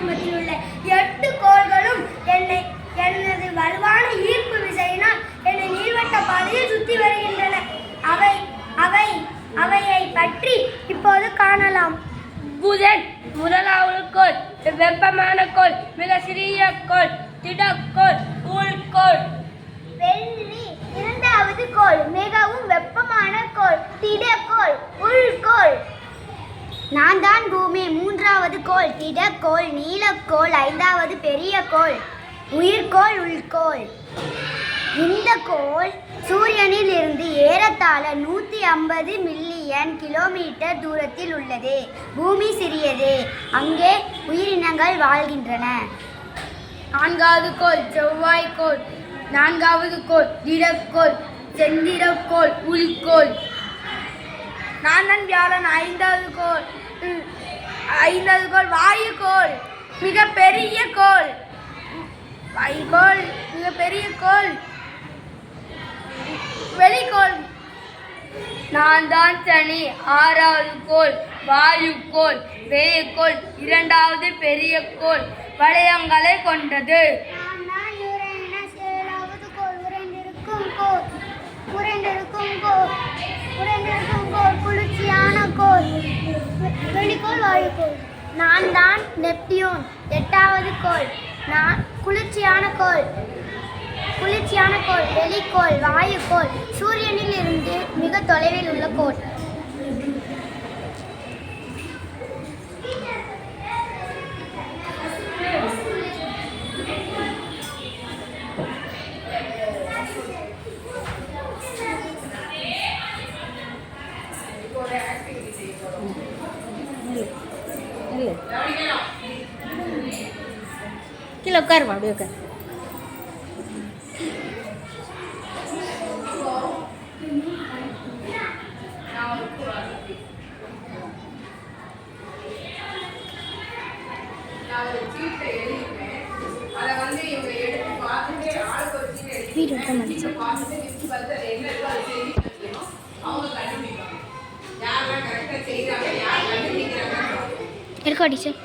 குடும்பத்தில் உள்ள 8 கோள்களும் எனது வலுவான ஈர்ப்பு விசையினால் என்னை நீள்வட்ட பாதையில் சுற்றி வருகின்றன. அவையை பற்றி இப்போது காணலாம். புதன் முதலாவது கோள், வெப்பமான கோள், மிக சிறிய கோள், திடக்கோள், உள்கோள். வெள்ளி இரண்டாவது கோள், மிகவும் வெப்பமான கோள், திடக்கோள், உள்கோள். நான் தான் பூமி மூன்றாவது கோள், திடக்கோள், நீலக்கோள், ஐந்தாவது பெரிய கோள், உயிர்கோள், உள்கோள். இந்த கோள் சூரியனில் இருந்து ஏறத்தாழ 150 மில்லியன் கிலோமீட்டர் தூரத்தில் உள்ளது. பூமி சிறியது, அங்கே உயிரினங்கள் வாழ்கின்றன. நான்காவது கோள், செவ்வாய்க்கோள். நான்காவது கோள், திடக்கோள், செந்திரக்கோள், உள்கோள். நான் தான் வியாழன். ஐந்தாவது கோள், வாயுக்கோள், மிகப்பெரிய கோள். மிகப்பெரிய கோள், வெளிக்கோள். நான் தான் சனி. ஆறாவது கோள், வாயுக்கோள், வெளிக்கோள், இரண்டாவது பெரிய கோள், வளையங்களை கொண்டது. குளிர்ச்சியான கோள், வெளிக்கோள், வாயுக்கோள். நான் தான் நெப்டியூன். எட்டாவது கோள், நான் குளிர்ச்சியான கோள், வெளிக்கோள், வாயுக்கோள், சூரியனில் இருந்து மிக தொலைவில் உள்ள கோள். கீழே உட்காருமா, அப்படியே உட்காரு. வீடு எடுக்க மாட்டேன். இருக்கா டீச்சர்?